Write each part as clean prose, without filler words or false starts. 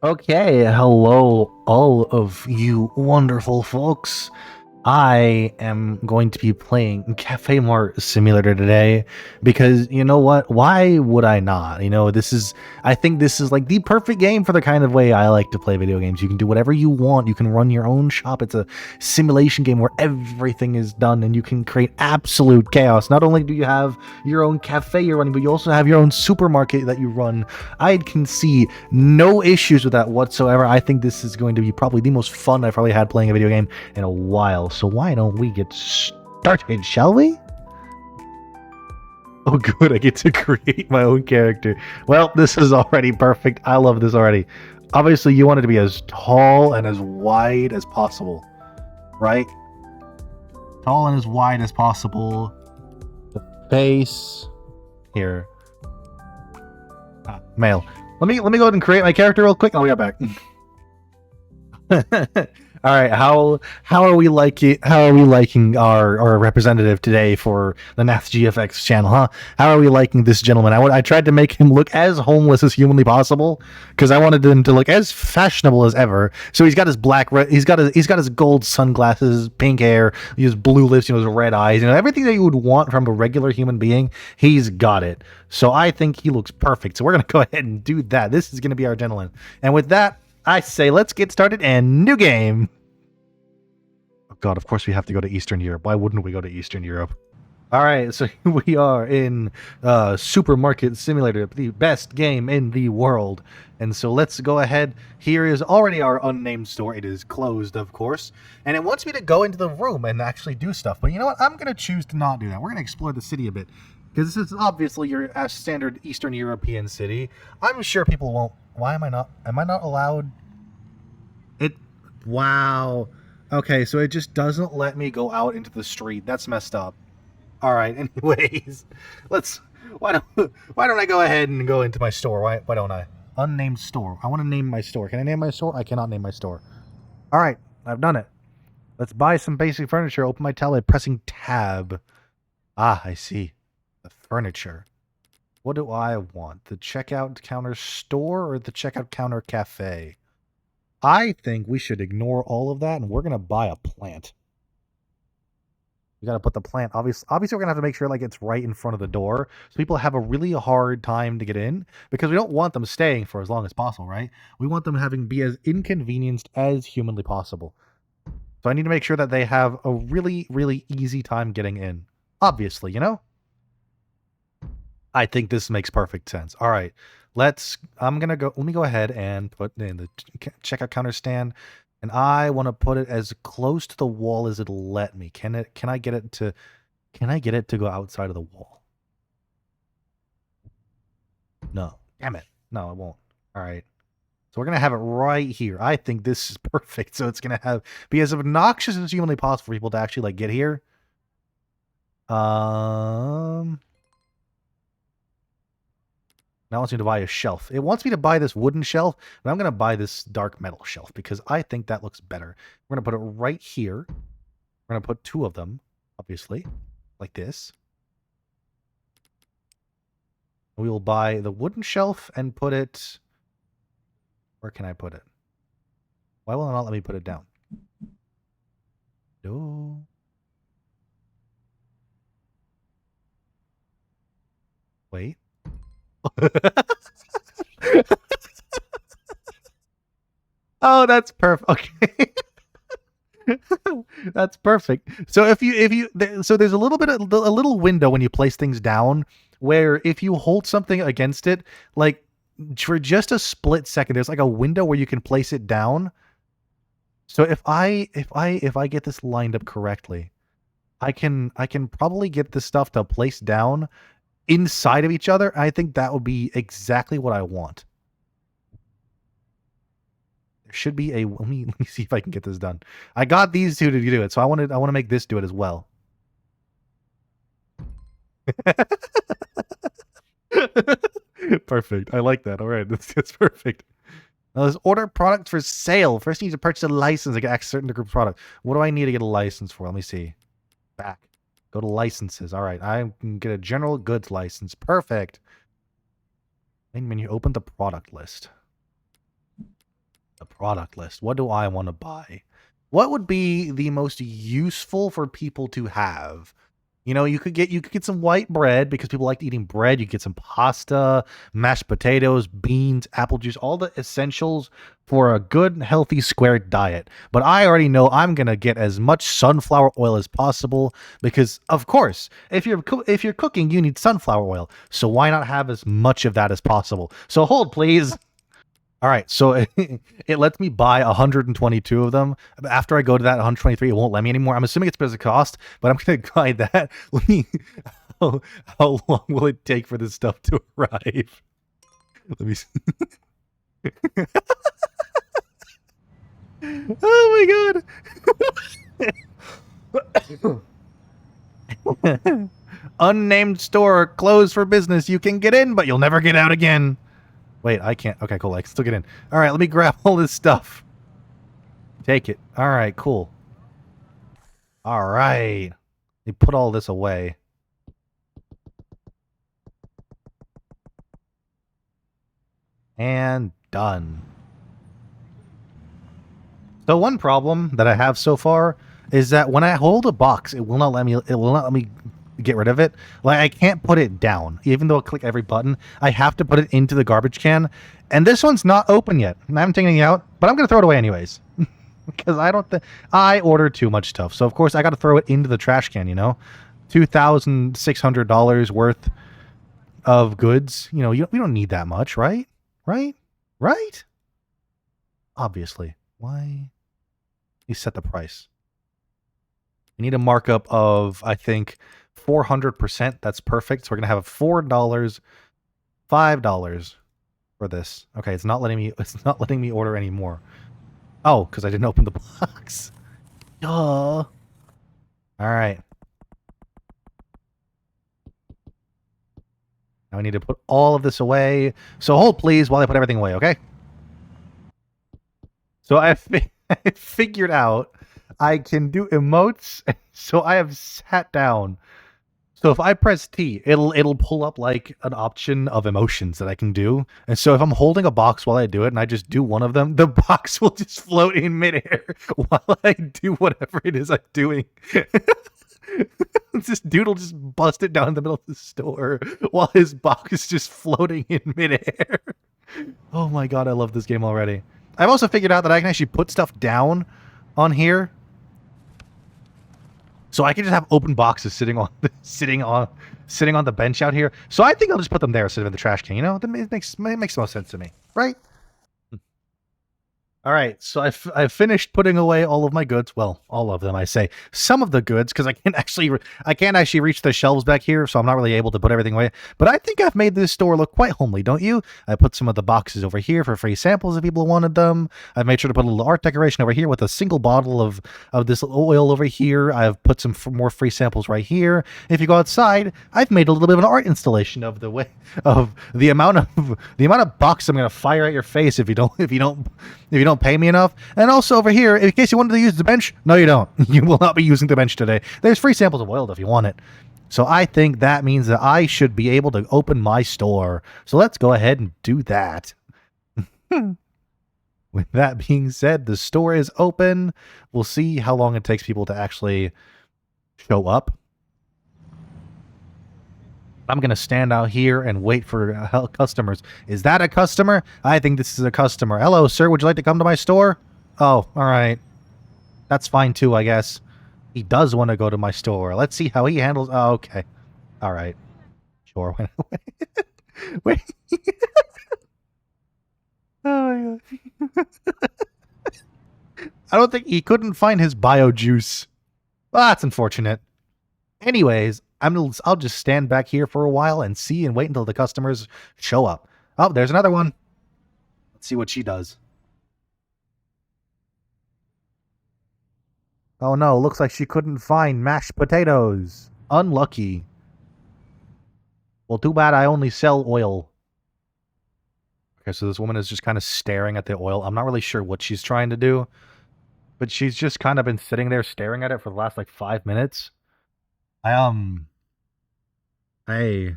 Okay, hello, all of you wonderful folks. I am going to be playing Cafemart Simulator today because you know what? Why would I not? I think this is like the perfect game for the kind of way I like to play video games. You can do whatever you want. You can run your own shop. It's a simulation game where everything is done and you can create absolute chaos. Not only do you have your own cafe you're running, but you also have your own supermarket that you run. I can see no issues with that whatsoever. I think this is going to be probably the most fun I've probably had playing a video game in a while. So why don't we get started, shall we? Oh, good. I get to create my own character. Well, this is already perfect. I love this already. Obviously, you want it to be as tall and as wide as possible, right? Tall and as wide as possible. The face here. Male. Let me go ahead and create my character real quick. I'll be right back. All right, how are we liking our representative today for the Nath GFX channel, huh? How are we liking this gentleman? I tried to make him look as homeless as humanly possible because I wanted him to look as fashionable as ever. So he's got his he's got his gold sunglasses, pink hair, his blue lips, his red eyes, everything that you would want from a regular human being. He's got it. So I think he looks perfect. So we're gonna go ahead and do that. This is gonna be our gentleman. And with that, I say let's get started and new game. Oh god, of course we have to go to Eastern Europe. Why wouldn't we go to Eastern Europe? All right, so here we are in Supermarket Simulator, the best game in the world. And so let's go ahead. Here is already our unnamed store. It is closed, of course. And it wants me to go into the room and actually do stuff. But you know what? I'm going to choose to not do that. We're going to explore the city a bit. Because this is obviously your standard Eastern European city. I'm sure people won't. Why am I not? Am I not allowed? It. Wow. Okay, so it just doesn't let me go out into the street. That's messed up. All right. Anyways, let's. Why don't I go ahead and go into my store? Why don't I? Unnamed store. I want to name my store. Can I name my store? I cannot name my store. All right, I've done it. Let's buy some basic furniture. Open my tab by pressing tab. Ah, I see. The furniture. What do I want? The checkout counter store or the checkout counter cafe? I think we should ignore all of that and we're gonna buy a plant. We gotta put the plant. Obviously, we're gonna have to make sure like it's right in front of the door, so people have a really hard time to get in because we don't want them staying for as long as possible, right? We want them having be as inconvenienced as humanly possible. So I need to make sure that they have a really, really easy time getting in. Obviously, I think this makes perfect sense. All right, I'm gonna go. Let me go ahead and put in the checkout counter stand. And I want to put it as close to the wall as it'll let me. Can I get it to go outside of the wall? No. Damn it. No, it won't. All right. So we're going to have it right here. I think this is perfect. So it's going to be as obnoxious as humanly possible for people to actually like get here. Now it wants me to buy a shelf. It wants me to buy this wooden shelf, but I'm going to buy this dark metal shelf because I think that looks better. We're going to put it right here. We're going to put two of them, obviously, like this. We will buy the wooden shelf and put it... Where can I put it? Why will it not let me put it down? No. Wait. Oh, that's perfect. Okay. That's perfect. So so there's a little window when you place things down where if you hold something against it, like for just a split second, there's like a window where you can place it down. So if I get this lined up correctly, I can probably get this stuff to place down inside of each other. I think that would be exactly what I want. There should be a let me see if I can get this done. I got these two to do it, so I want to make this do it as well. Perfect. I like that. All right, that's perfect. Now let's order product for sale. First, you need to purchase a license to get access to certain group product. What do I need to get a license for? Let me see. Back. Go to licenses. All right, I can get a general goods license. Perfect. Main menu. Open the product list. product list. What do I want to buy? What would be the most useful for people to have? You know, you could get some white bread because people like eating bread. You could get some pasta, mashed potatoes, beans, apple juice, all the essentials for a good, healthy, square diet. But I already know I'm gonna get as much sunflower oil as possible because, of course, if you're cooking, you need sunflower oil. So why not have as much of that as possible? So hold, please. All right, so it lets me buy 122 of them. After I go to that 123, it won't let me anymore. I'm assuming it's because of cost, but I'm gonna guide that. Let me. How long will it take for this stuff to arrive? Let me. Oh my god! Unnamed store closed for business. You can get in, but you'll never get out again. Wait, I can't. Okay, cool. I can still get in. All right, let me grab all this stuff. Take it. All right, cool. All right. Let me put all this away. And done. So one problem that I have so far is that when I hold a box, it will not let me get rid of it. Like I can't put it down. Even though I click every button, I have to put it into the garbage can. And this one's not open yet. I haven't taken it out, but I'm gonna throw it away anyways. Because I don't think I ordered too much stuff. So of course I gotta throw it into the trash can, you know? $2,600 worth of goods. You know, we don't need that much, right? Right? Right? Obviously. Why? You set the price. You need a markup of, I think, 400%. That's perfect. So we're gonna have $4, $5 for this. Okay, it's not letting me. It's not letting me order anymore. Oh, because I didn't open the box. Duh. All right. Now I need to put all of this away. So hold, please, while I put everything away. Okay. So I figured out I can do emotes. So I have sat down. So if I press T, it'll pull up like an option of emotions that I can do. And so if I'm holding a box while I do it and I just do one of them, the box will just float in midair while I do whatever it is I'm doing. This dude will just bust it down in the middle of the store while his box is just floating in midair. Oh my god, I love this game already. I've also figured out that I can actually put stuff down on here, so I can just have open boxes sitting on the bench out here. So I think I'll just put them there instead of in the trash can. You know, it makes most sense to me, right? All right, so I've finished putting away all of my goods. Well, all of them, I say. Some of the goods, because I can't actually reach the shelves back here, so I'm not really able to put everything away. But I think I've made this store look quite homely, don't you? I put some of the boxes over here for free samples if people wanted them. I've made sure to put a little art decoration over here with a single bottle of this oil over here. I've put some more free samples right here. If you go outside, I've made a little bit of an art installation of the amount of bucks I'm gonna fire at your face if you don't pay me enough. And also over here, in case you wanted to use the bench, no you don't. You will not be using the bench today. There's free samples of oil if you want it. So I think that means that I should be able to open my store. So let's go ahead and do that. With that being said, the store is open. We'll see how long it takes people to actually show up. I'm going to stand out here and wait for customers. Is that a customer? I think this is a customer. Hello, sir. Would you like to come to my store? Oh, all right. That's fine, too, I guess. He does want to go to my store. Let's see how he handles... Oh, okay. All right. Sure. Wait. Oh, my God. I don't think he couldn't find his bio juice. Well, that's unfortunate. Anyways, I'll just stand back here for a while and see and wait until the customers show up. Oh, there's another one. Let's see what she does. Oh no, looks like she couldn't find mashed potatoes. Unlucky. Well, too bad I only sell oil. Okay, so this woman is just kind of staring at the oil. I'm not really sure what she's trying to do, but she's just kind of been sitting there staring at it for the last like 5 minutes. I I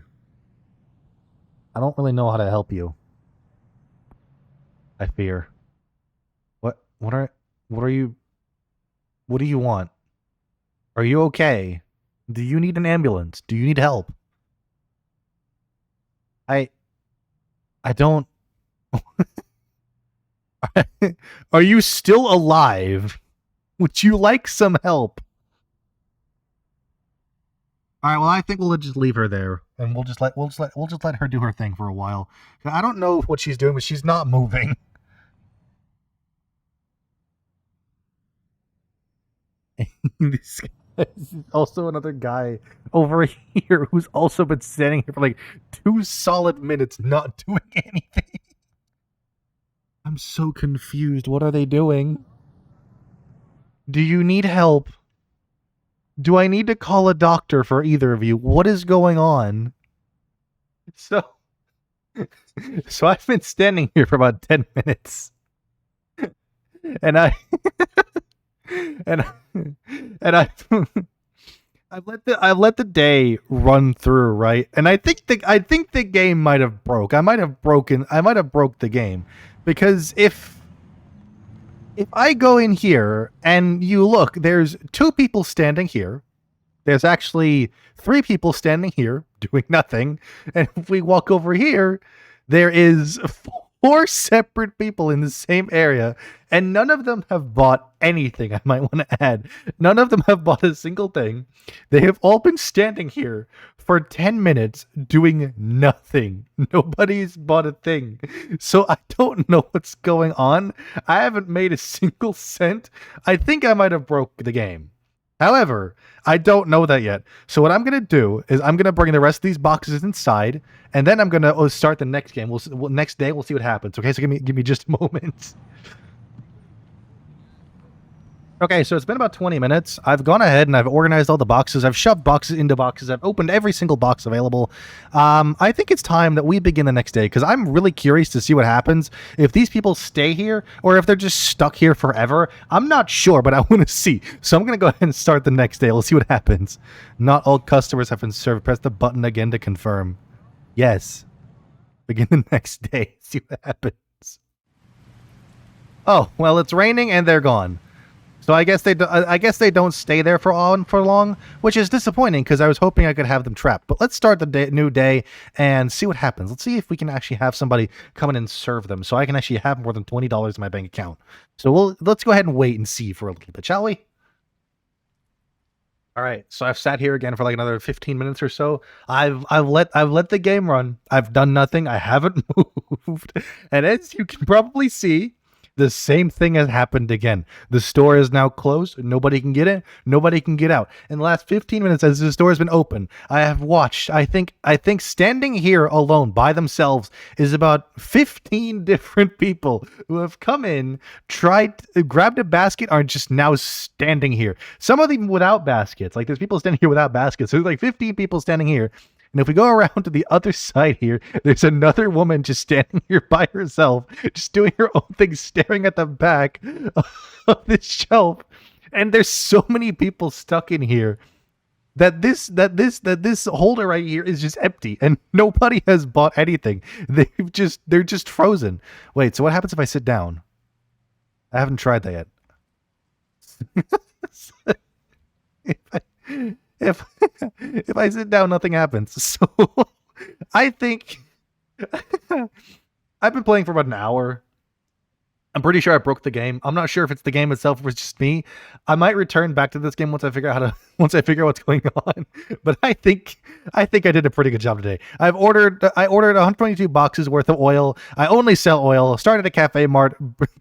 don't really know how to help you. I fear. What are what are you what do you want? Are you okay? Do you need an ambulance? Do you need help? I I don't Are you still alive? Would you like some help? All right, well, I think we'll just leave her there, and we'll just let her do her thing for a while. I don't know what she's doing, but she's not moving. This is also another guy over here who's also been standing here for like 2 solid minutes, not doing anything. I'm so confused. What are they doing? Do you need help? Do I need to call a doctor for either of you? What is going on? So, so I've been standing here for about 10 minutes, and I and and I've let the day run through, right? And I think the game might have broke. I might have broke the game, because if I go in here and you look, there's 2 people standing here. There's actually 3 people standing here doing nothing. And if we walk over here, there is 4 separate people in the same area, and none of them have bought anything. I might want to add, none of them have bought a single thing. They have all been standing here for 10 minutes doing nothing. Nobody's bought a thing. So I don't know what's going on. I haven't made a single cent. I think I might have broke the game. However, I don't know that yet. So what I'm going to do is I'm going to bring the rest of these boxes inside, and then I'm going to start the next game. Next day, we'll see what happens. Okay, so give me just a moment. Okay, so it's been about 20 minutes. I've gone ahead and I've organized all the boxes. I've shoved boxes into boxes. I've opened every single box available. I think it's time that we begin the next day, because I'm really curious to see what happens if these people stay here or if they're just stuck here forever. I'm not sure, but I want to see. So I'm going to go ahead and start the next day. We'll see what happens. Not all customers have been served. Press the button again to confirm. Yes. Begin the next day. See what happens. Oh, well, it's raining and they're gone. So I guess they don't stay there for long, which is disappointing, because I was hoping I could have them trapped. But let's start the new day and see what happens. Let's see if we can actually have somebody come in and serve them, so I can actually have more than $20 in my bank account. So let's go ahead and wait and see for a little bit, shall we? All right, so I've sat here again for like another 15 minutes or so. I've let the game run. I've done nothing. I haven't moved, and as you can probably see, the same thing has happened again. The store is now closed. Nobody can get in. Nobody can get out. In the last 15 minutes, as the store has been open, I have watched. I think standing here alone by themselves is about 15 different people who have come in, grabbed a basket, are just now standing here. Some of them without baskets. Like, there's people standing here without baskets. So there's like 15 people standing here. And if we go around to the other side here, there's another woman just standing here by herself, just doing her own thing, staring at the back of this shelf. And there's so many people stuck in here that this holder right here is just empty, and nobody has bought anything. They're just frozen. Wait, so what happens if I sit down? I haven't tried that yet. if I, if if I sit down, nothing happens. So I think I've been playing for about an hour. I'm pretty sure I broke the game. I'm not sure if it's the game itself or it's just me. I might return back to this game once I figure out once I figure out what's going on. But I think I did a pretty good job today. I ordered 122 boxes worth of oil. I only sell oil. Started a Cafemart,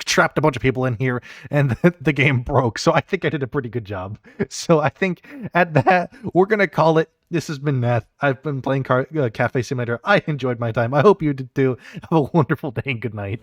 trapped a bunch of people in here, and the game broke. So I think I did a pretty good job. So I think at that, we're gonna call it. This has been Nath. I've been playing Cafe Simulator. I enjoyed my time. I hope you did too. Have a wonderful day and good night.